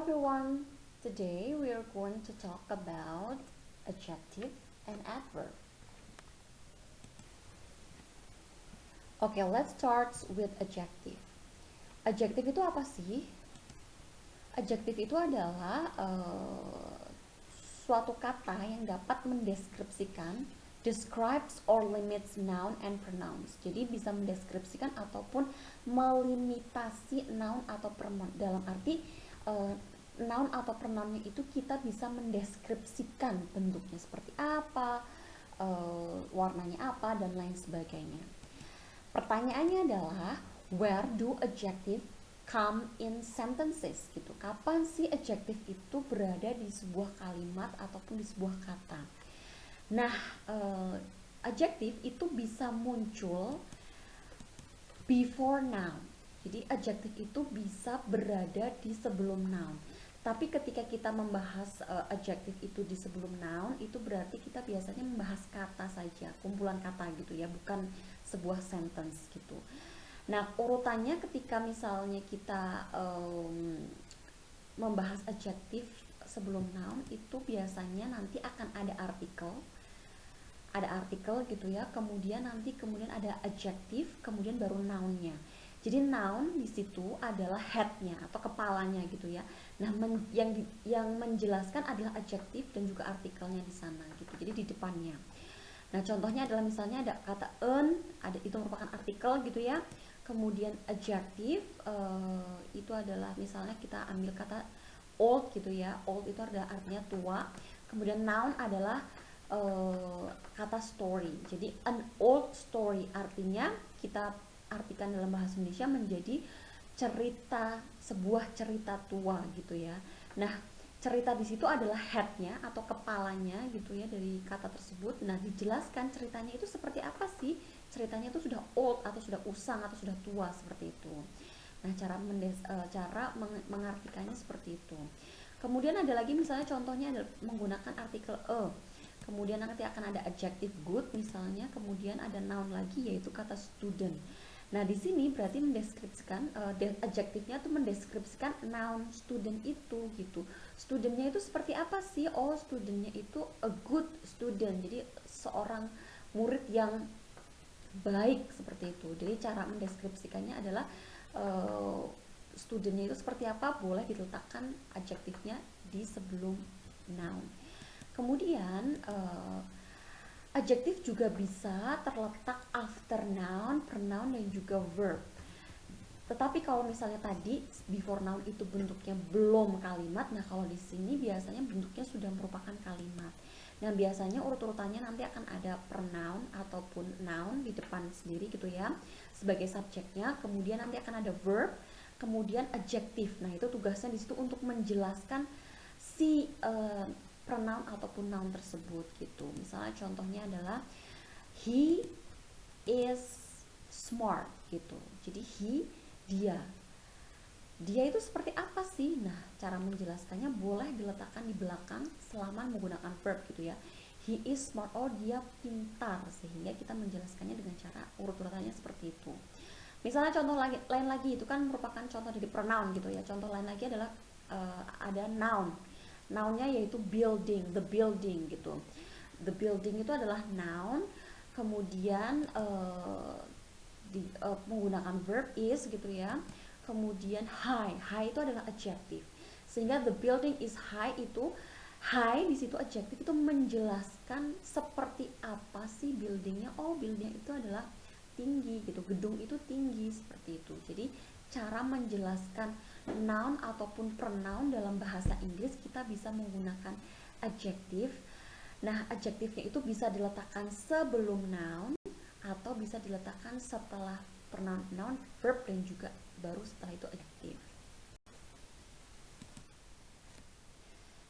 everyone, today we are going to talk about adjective and adverb. Okay, let's start with adjective. Adjective itu apa sih? Adjective itu adalah suatu kata yang dapat mendeskripsikan, describes or limits noun and pronouns. Jadi bisa mendeskripsikan ataupun melimitasi noun atau pronoun. Dalam arti noun atau pronounnya itu kita bisa mendeskripsikan bentuknya seperti apa, warnanya apa, dan lain sebagainya. Pertanyaannya adalah, where do adjective come in sentences gitu. Kapan sih adjective itu berada di sebuah kalimat ataupun di sebuah kata? Nah, adjective itu bisa muncul before noun. Jadi adjective itu bisa berada di sebelum noun. Tapi ketika kita membahas adjective itu di sebelum noun, itu berarti kita biasanya membahas kata saja, kumpulan kata gitu ya, bukan sebuah sentence gitu. Nah, urutannya ketika misalnya kita membahas adjective sebelum noun, itu biasanya nanti akan ada artikel gitu ya, kemudian ada adjective, kemudian baru nounnya. Jadi noun di situ adalah headnya atau kepalanya gitu ya. Nah, yang menjelaskan adalah adjective dan juga artikelnya di sana gitu. Jadi di depannya. Nah, contohnya adalah misalnya ada kata earn, itu merupakan artikel gitu ya. Kemudian adjective itu adalah misalnya kita ambil kata old gitu ya. Old itu adalah artinya tua. Kemudian noun adalah kata story. Jadi an old story artinya kita artikan dalam bahasa Indonesia menjadi sebuah cerita tua gitu ya. Nah, cerita di situ adalah headnya atau kepalanya gitu ya dari kata tersebut. Nah, dijelaskan ceritanya itu seperti apa sih? Ceritanya itu sudah old atau sudah usang atau sudah tua seperti itu. Nah, cara mengartikannya seperti itu. Kemudian ada lagi misalnya contohnya adalah menggunakan artikel a. Kemudian nanti akan ada adjective good misalnya, kemudian ada noun lagi yaitu kata student. Nah, di sini berarti mendeskripsikan adjektifnya tuh mendeskripsikan noun student itu gitu. Studentnya itu seperti apa sih? Oh, studentnya itu a good student. Jadi seorang murid yang baik seperti itu. Jadi cara mendeskripsikannya adalah studentnya itu seperti apa, boleh diletakkan adjektifnya di sebelum noun. Kemudian adjektif juga bisa terletak after noun, pronoun, dan juga verb. Tetapi kalau misalnya tadi before noun itu bentuknya belum kalimat, nah kalau di sini biasanya bentuknya sudah merupakan kalimat. Nah, biasanya urut-urutannya nanti akan ada pronoun ataupun noun di depan sendiri gitu ya sebagai subjeknya, kemudian nanti akan ada verb, kemudian adjektif. Nah, itu tugasnya di situ untuk menjelaskan si pronoun ataupun noun tersebut gitu. Misalnya contohnya adalah he is smart gitu. Jadi dia itu seperti apa sih? Nah, cara menjelaskannya boleh diletakkan di belakang selama menggunakan verb gitu ya. He is smart, oh dia pintar, sehingga kita menjelaskannya dengan cara urut-urutannya seperti itu. Misalnya contoh lain lagi itu kan merupakan contoh dari pronoun gitu ya. Contoh lain lagi adalah ada noun. Nounnya yaitu building, the building gitu. The building itu adalah noun, kemudian menggunakan verb is gitu ya. Kemudian high itu adalah adjective. Sehingga the building is high itu high di situ adjective itu menjelaskan seperti apa sih buildingnya. Oh, buildingnya itu adalah tinggi gitu, gedung itu tinggi seperti itu. Jadi cara menjelaskan noun ataupun pronoun dalam bahasa Inggris kita bisa menggunakan adjektif. Nah, adjektifnya itu bisa diletakkan sebelum noun atau bisa diletakkan setelah pronoun, noun, verb, dan juga baru setelah itu adjektif.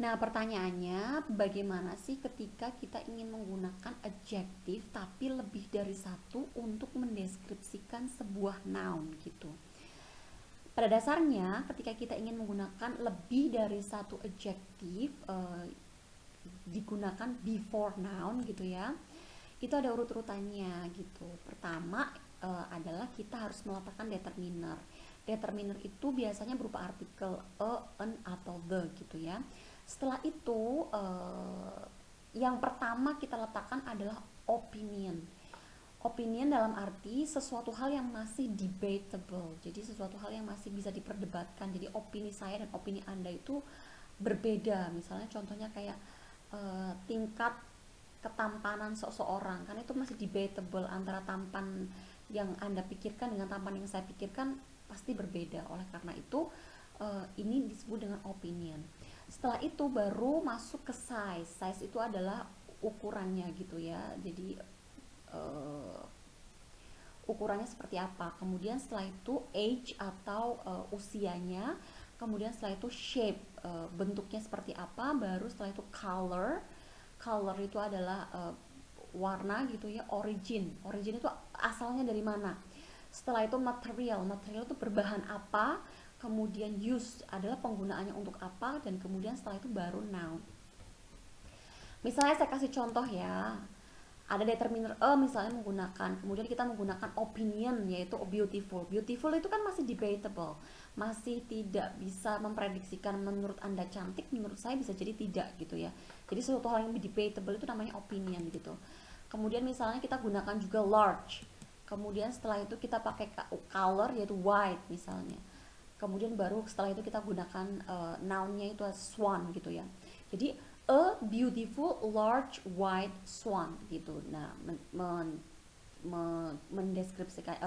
Nah, pertanyaannya bagaimana sih ketika kita ingin menggunakan adjektif tapi lebih dari satu untuk mendeskripsikan sebuah noun gitu. Pada dasarnya ketika kita ingin menggunakan lebih dari satu adjektif digunakan before noun gitu ya, itu ada urut-urutannya gitu. Pertama adalah kita harus meletakkan determiner. determiner itu biasanya berupa artikel a, an, atau the gitu ya. Setelah itu yang pertama kita letakkan adalah opinion. Opinion dalam arti sesuatu hal yang masih debatable, jadi sesuatu hal yang masih bisa diperdebatkan. Jadi opini saya dan opini Anda itu berbeda. Misalnya contohnya kayak tingkat ketampanan seseorang, kan itu masih debatable, antara tampan yang Anda pikirkan dengan tampan yang saya pikirkan pasti berbeda. Oleh karena itu ini disebut dengan opinion. Setelah itu baru masuk ke size. Size itu adalah ukurannya gitu ya. Jadi ukurannya seperti apa. Kemudian setelah itu age atau usianya. Kemudian setelah itu shape, bentuknya seperti apa. Baru setelah itu color. Color itu adalah warna gitu ya. Origin itu asalnya dari mana. Setelah itu material itu berbahan apa. Kemudian use adalah penggunaannya untuk apa. Dan kemudian setelah itu baru noun. Misalnya saya kasih contoh ya, ada determiner a misalnya menggunakan, kemudian kita menggunakan opinion yaitu beautiful. Beautiful itu kan masih debatable, masih tidak bisa memprediksikan menurut Anda cantik, menurut saya bisa jadi tidak gitu ya. Jadi sesuatu hal yang debatable itu namanya opinion gitu. Kemudian misalnya kita gunakan juga large, kemudian setelah itu kita pakai color yaitu white misalnya. Kemudian baru setelah itu kita gunakan noun-nya itu swan gitu ya. Jadi a beautiful large white swan gitu. Nah, mendeskripsikan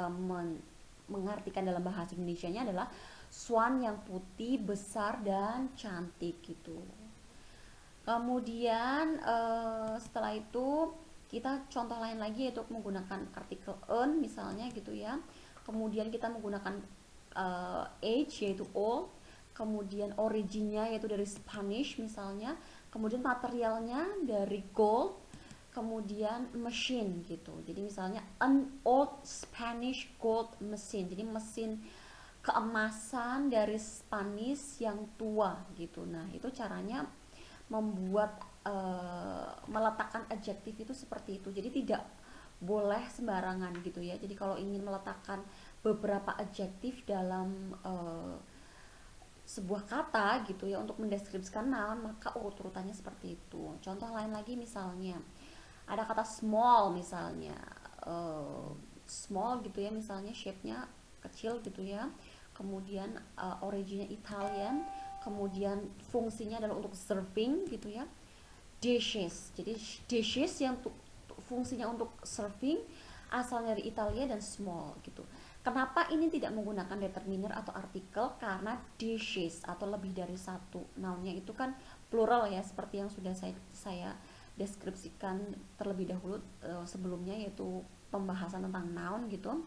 mengartikan dalam bahasa Indonesianya adalah swan yang putih, besar dan cantik gitu. Kemudian setelah itu kita contoh lain lagi yaitu menggunakan artikel an misalnya gitu ya. Kemudian kita menggunakan age yaitu old, kemudian originnya yaitu dari Spanish misalnya, kemudian materialnya dari gold, kemudian machine gitu. Jadi misalnya an old Spanish gold machine, jadi mesin keemasan dari Spanish yang tua gitu. Nah itu caranya membuat meletakkan adjektif itu seperti itu. Jadi tidak boleh sembarangan gitu ya. Jadi kalau ingin meletakkan beberapa adjektif dalam sebuah kata gitu ya untuk mendeskripsikan noun, maka urut-urutannya seperti itu. Contoh lain lagi misalnya ada kata small misalnya, small gitu ya, misalnya shape-nya kecil gitu ya. Kemudian originnya Italian, kemudian fungsinya adalah untuk serving gitu ya. Dishes, jadi dishes yang fungsinya untuk serving, asalnya dari Italia dan small gitu. Kenapa ini tidak menggunakan determiner atau artikel? Karena dishes atau lebih dari satu nounnya itu kan plural ya, seperti yang sudah saya deskripsikan terlebih dahulu sebelumnya, yaitu pembahasan tentang noun gitu.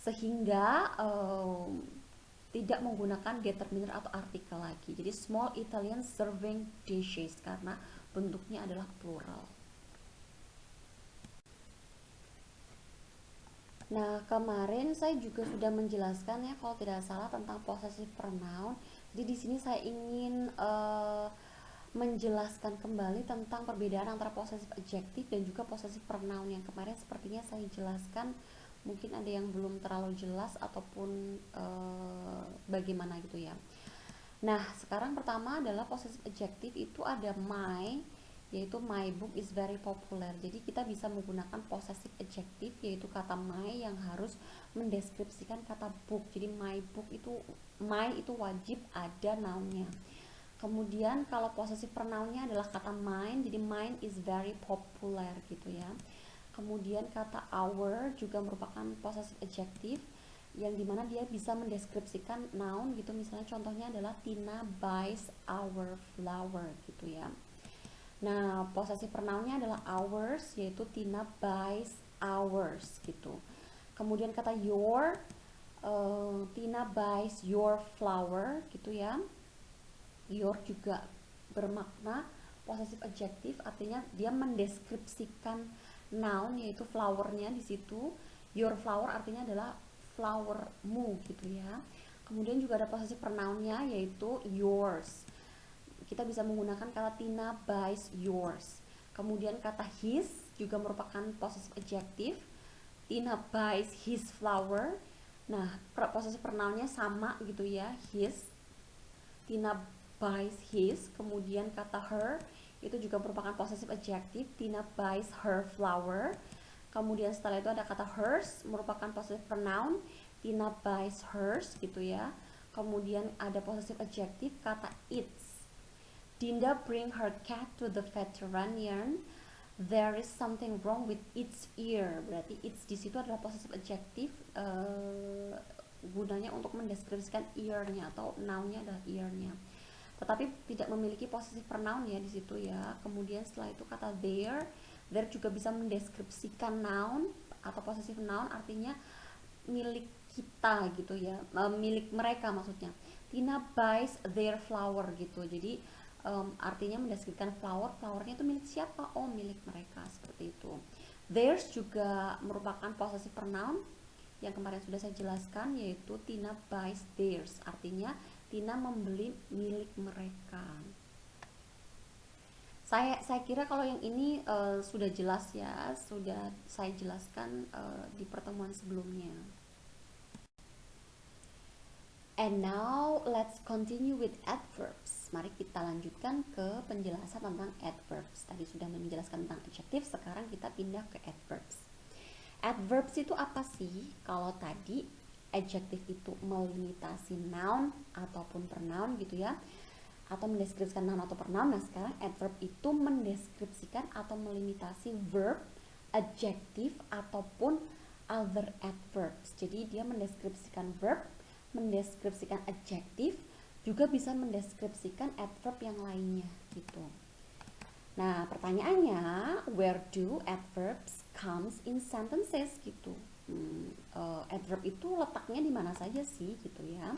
Sehingga tidak menggunakan determiner atau artikel lagi. Jadi small Italian serving dishes karena bentuknya adalah plural. Nah, kemarin saya juga sudah menjelaskan ya kalau tidak salah tentang possessive pronoun. Jadi di sini saya ingin menjelaskan kembali tentang perbedaan antara possessive adjective dan juga possessive pronoun yang kemarin sepertinya saya jelaskan. Mungkin ada yang belum terlalu jelas ataupun bagaimana gitu ya. Nah, sekarang pertama adalah possessive adjective itu ada my, yaitu my book is very popular. Jadi kita bisa menggunakan possessive adjective yaitu kata my yang harus mendeskripsikan kata book. Jadi my itu wajib ada nounnya. Kemudian kalau possessive pronounnya adalah kata mine, jadi mine is very popular gitu ya. Kemudian kata our juga merupakan possessive adjective yang dimana dia bisa mendeskripsikan noun gitu. Misalnya contohnya adalah Tina buys our flower gitu ya. Nah, possessive pronounnya adalah ours, yaitu Tina buys ours gitu. Kemudian kata your, Tina buys your flower gitu ya. Your juga bermakna possessive adjective, artinya dia mendeskripsikan noun yaitu flowernya di situ. Your flower artinya adalah flowermu gitu ya. Kemudian juga ada possessive pronounnya yaitu yours. Kita bisa menggunakan kata Tina buys yours. Kemudian kata his juga merupakan possessive adjective. Tina buys his flower. Nah, posesif pronounnya sama gitu ya, his. Tina buys his, kemudian kata her itu juga merupakan possessive adjective. Tina buys her flower. Kemudian setelah itu ada kata hers, merupakan possessive pronoun. Tina buys hers gitu ya. Kemudian ada possessive adjective kata its. Dinda bring her cat to the veterinarian. There is something wrong with its ear. Berarti its di situ adalah possessive adjective, gunanya untuk mendeskripsikan ear-nya atau noun-nya adalah ear-nya. Tetapi tidak memiliki possessive pronoun ya di situ ya. Kemudian setelah itu kata there juga bisa mendeskripsikan noun atau possessive noun, artinya milik kita gitu ya, milik mereka maksudnya. Tina buys their flower gitu. Jadi artinya mendeskripsikan flowernya itu milik siapa? Oh, milik mereka, seperti itu. Theirs juga merupakan possessive pronoun yang kemarin sudah saya jelaskan, yaitu Tina buys theirs, artinya Tina membeli milik mereka. Saya kira kalau yang ini sudah jelas ya, sudah saya jelaskan di pertemuan sebelumnya. And now let's continue with adverbs. Mari kita lanjutkan ke penjelasan tentang adverbs. Tadi sudah menjelaskan tentang adjective, sekarang kita pindah ke adverbs. Adverbs itu apa sih? Kalau tadi adjective itu melimitasi noun ataupun pronoun gitu ya, atau mendeskripsikan noun atau pronoun. Nah, sekarang adverb itu mendeskripsikan atau melimitasi verb, adjective ataupun other adverbs. Jadi dia mendeskripsikan verb, mendeskripsikan adjective, juga bisa mendeskripsikan adverb yang lainnya gitu. Nah, pertanyaannya, where do adverbs comes in sentences gitu. Adverb itu letaknya di mana saja sih gitu ya.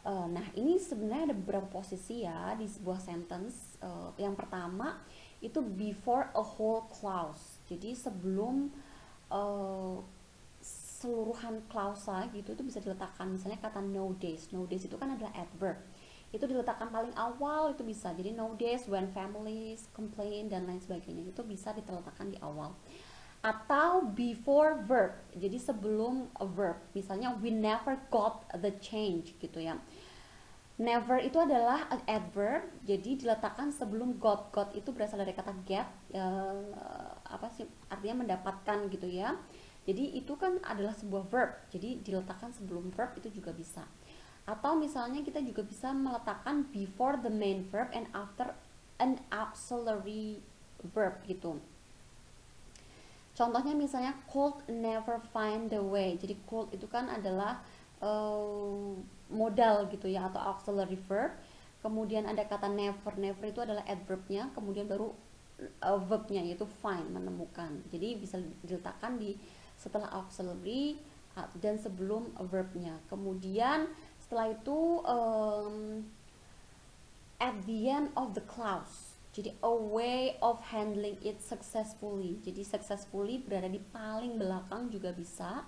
Nah, ini sebenarnya ada beberapa posisi ya di sebuah sentence. Yang pertama itu before a whole clause. Jadi sebelum keseluruhan klausa gitu itu bisa diletakkan, misalnya kata nowadays. Nowadays itu kan adalah adverb, itu diletakkan paling awal itu bisa. Jadi nowadays when families complain dan lain sebagainya itu bisa diletakkan di awal. Atau before verb, jadi sebelum a verb, misalnya we never got the change gitu ya. Never itu adalah adverb, jadi diletakkan sebelum got. Got itu berasal dari kata get, apa sih artinya mendapatkan gitu ya. Jadi itu kan adalah sebuah verb, jadi diletakkan sebelum verb itu juga bisa. Atau misalnya kita juga bisa meletakkan before the main verb and after an auxiliary verb gitu. Contohnya misalnya could never find the way. Jadi could itu kan adalah modal gitu ya, atau auxiliary verb. Kemudian ada kata never. Never itu adalah adverbnya, kemudian baru verbnya yaitu find, menemukan. Jadi bisa diletakkan di setelah auxiliary dan sebelum verbnya. Kemudian setelah itu at the end of the clause. Jadi a way of handling it successfully. Jadi successfully berada di paling belakang juga bisa.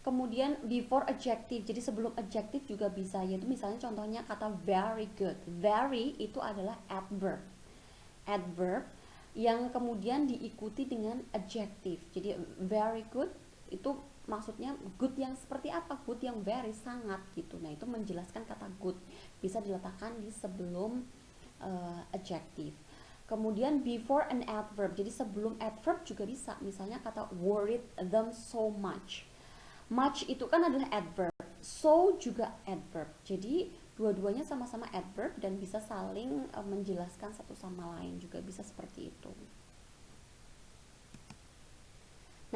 Kemudian before adjective. Jadi sebelum adjective juga bisa, yaitu misalnya contohnya kata very good. Very itu adalah adverb. Adverb yang kemudian diikuti dengan adjective. Jadi very good itu maksudnya good yang seperti apa? Good yang very, sangat gitu. Nah, itu menjelaskan kata good. Bisa diletakkan di sebelum adjective. Kemudian before an adverb. Jadi sebelum adverb juga bisa. Misalnya kata worried them so much. Much itu kan adalah adverb. So juga adverb. Jadi dua-duanya sama-sama adverb dan bisa saling menjelaskan satu sama lain, juga bisa seperti itu.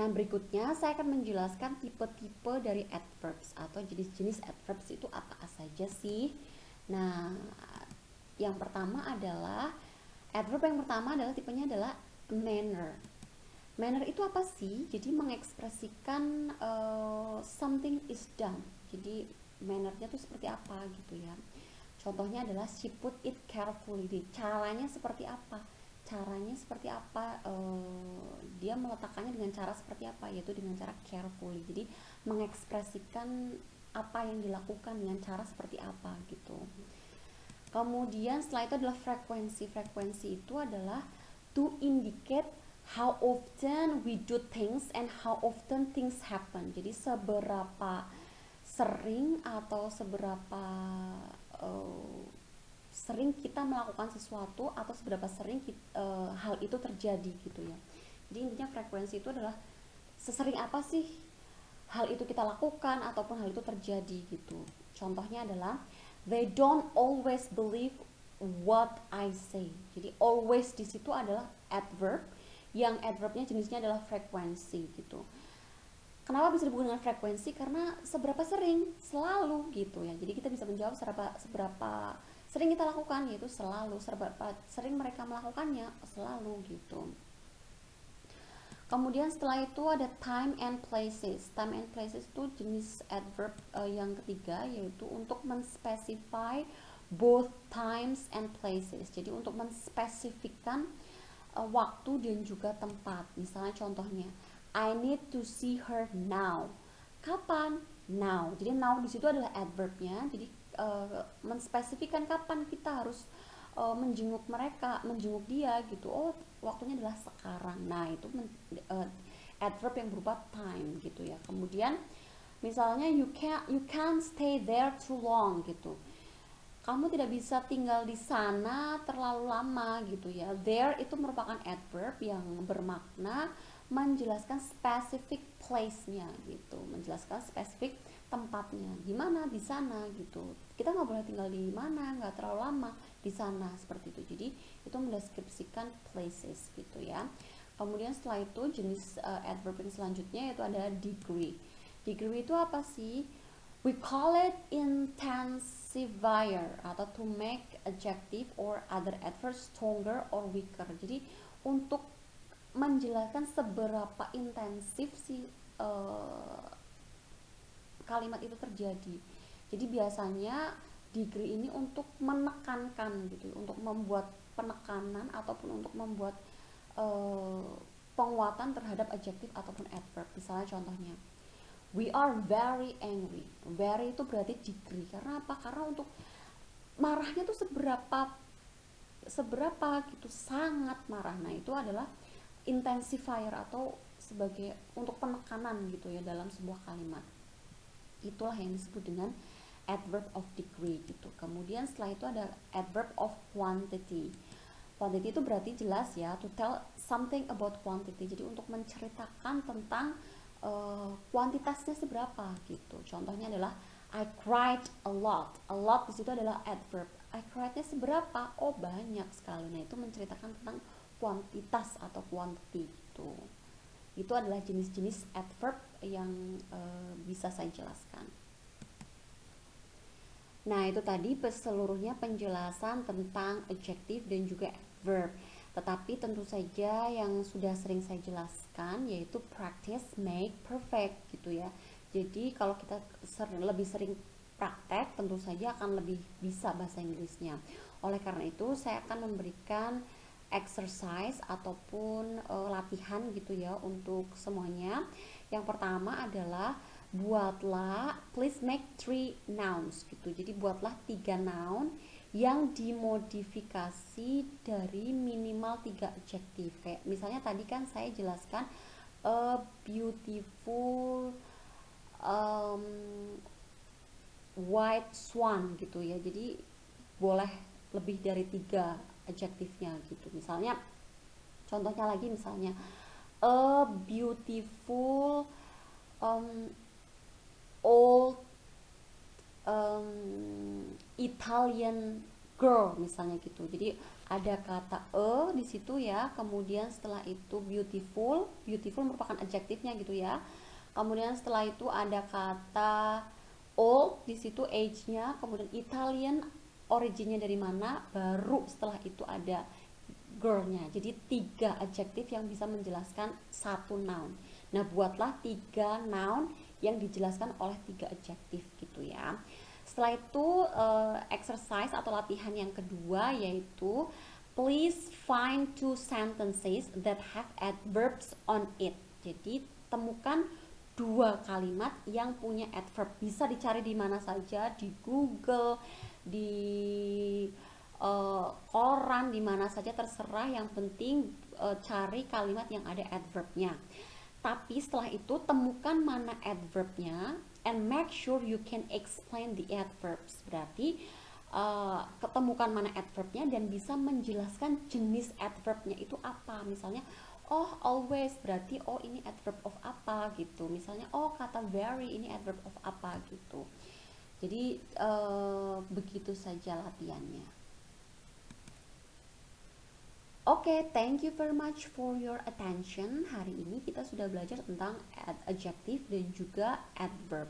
Nah, berikutnya saya akan menjelaskan tipe-tipe dari adverbs atau jenis-jenis adverbs itu apa saja sih. Nah, yang pertama adalah adverb yang pertama adalah tipenya adalah manner. Manner itu apa sih? Jadi mengekspresikan something is done. Jadi mannernya itu seperti apa gitu ya. Contohnya adalah she put it carefully. Jadi, caranya seperti apa? Caranya seperti apa? Dia meletakkannya dengan cara seperti apa? Yaitu dengan cara carefully. Jadi mengekspresikan apa yang dilakukan dengan cara seperti apa gitu. Kemudian setelah itu adalah frekuensi. Frekuensi itu adalah to indicate how often we do things and how often things happen. Jadi seberapa sering atau seberapa uh, sering kita melakukan sesuatu atau seberapa sering hal itu terjadi gitu ya. Jadi intinya frekuensi itu adalah sesering apa sih hal itu kita lakukan ataupun hal itu terjadi gitu. Contohnya adalah they don't always believe what I say. Jadi always di situ adalah adverb yang adverbnya jenisnya adalah frekuensi gitu. Kenapa bisa dihubungkan dengan frekuensi? Karena seberapa sering, selalu gitu ya. Jadi kita bisa menjawab seberapa sering kita lakukan, yaitu selalu. Seberapa sering mereka melakukannya, selalu gitu. Kemudian setelah itu ada time and places. Time and places itu jenis adverb yang ketiga, yaitu untuk menspesify both times and places. Jadi untuk menspesifikkan waktu dan juga tempat. Misalnya contohnya, I need to see her now. Kapan? Now. Jadi now di situ adalah adverbnya. Jadi menspesifikkan kapan kita harus menjenguk mereka, menjenguk dia gitu. Oh, waktunya adalah sekarang. Nah, itu adverb yang berupa time gitu ya. Kemudian misalnya you can't stay there too long gitu. Kamu tidak bisa tinggal di sana terlalu lama gitu ya. There itu merupakan adverb yang bermakna menjelaskan specific place-nya gitu, menjelaskan spesifik tempatnya. Di mana? Di sana gitu. Kita nggak boleh tinggal di mana, nggak terlalu lama di sana seperti itu. Jadi itu mendeskripsikan places gitu ya. Kemudian setelah itu jenis adverb yang selanjutnya yaitu ada degree. Degree itu apa sih? We call it intensifier atau to make adjective or other adverbs stronger or weaker. Jadi untuk menjelaskan seberapa intensif si kalimat itu terjadi. Jadi biasanya degree ini untuk menekankan gitu, untuk membuat penekanan ataupun untuk membuat penguatan terhadap adjektif ataupun adverb. Misalnya contohnya, we are very angry. Very itu berarti degree. Karena apa? Karena untuk marahnya tuh seberapa gitu, sangat marah. Nah, itu adalah intensifier atau sebagai untuk penekanan gitu ya dalam sebuah kalimat. Itulah yang disebut dengan adverb of degree gitu. Kemudian setelah itu ada adverb of quantity. Quantity itu berarti jelas ya, to tell something about quantity. Jadi untuk menceritakan tentang kuantitasnya seberapa gitu. Contohnya adalah I cried a lot. A lot di situ adalah adverb. I cried-nya seberapa? Oh, banyak sekali. Nah, itu menceritakan tentang kuantitas atau quantity gitu. Itu adalah jenis-jenis adverb yang bisa saya jelaskan. Nah, itu tadi seluruhnya penjelasan tentang adjective dan juga adverb. Tetapi tentu saja yang sudah sering saya jelaskan yaitu practice make perfect gitu ya. Jadi kalau kita lebih sering praktek tentu saja akan lebih bisa bahasa Inggrisnya. Oleh karena itu saya akan memberikan exercise ataupun latihan gitu ya untuk semuanya. Yang pertama adalah buatlah, please make 3 nouns gitu. Jadi buatlah 3 noun yang dimodifikasi dari minimal 3 adjektif. Kayak misalnya tadi kan saya jelaskan a beautiful white swan gitu ya. Jadi boleh lebih dari 3 adjektifnya gitu. Misalnya contohnya lagi misalnya a beautiful old Italian girl misalnya gitu. Jadi ada kata di situ ya. Kemudian setelah itu beautiful, beautiful merupakan adjektifnya gitu ya. Kemudian setelah itu ada kata old di situ age-nya, kemudian Italian originnya dari mana, baru setelah itu ada girl-nya. Jadi 3 adjektif yang bisa menjelaskan 1 noun. Nah, buatlah 3 noun yang dijelaskan oleh 3 adjektif gitu ya. Setelah itu exercise atau latihan yang kedua yaitu please find 2 sentences that have adverbs on it. Jadi temukan 2 kalimat yang punya adverb. Bisa dicari di mana saja, di Google, di koran, di mana saja terserah, yang penting cari kalimat yang ada adverbnya. Tapi setelah itu temukan mana adverbnya, and make sure you can explain the adverbs. Berarti ketemukan mana adverbnya dan bisa menjelaskan jenis adverbnya itu apa. Misalnya, oh always berarti oh ini adverb of apa gitu. Misalnya, oh kata very ini adverb of apa gitu. Jadi begitu saja latihannya. Oke, thank you very much for your attention. Hari ini kita sudah belajar tentang adjective dan juga adverb.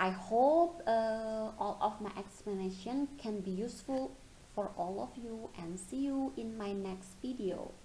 I hope all of my explanation can be useful for all of you, and see you in my next video.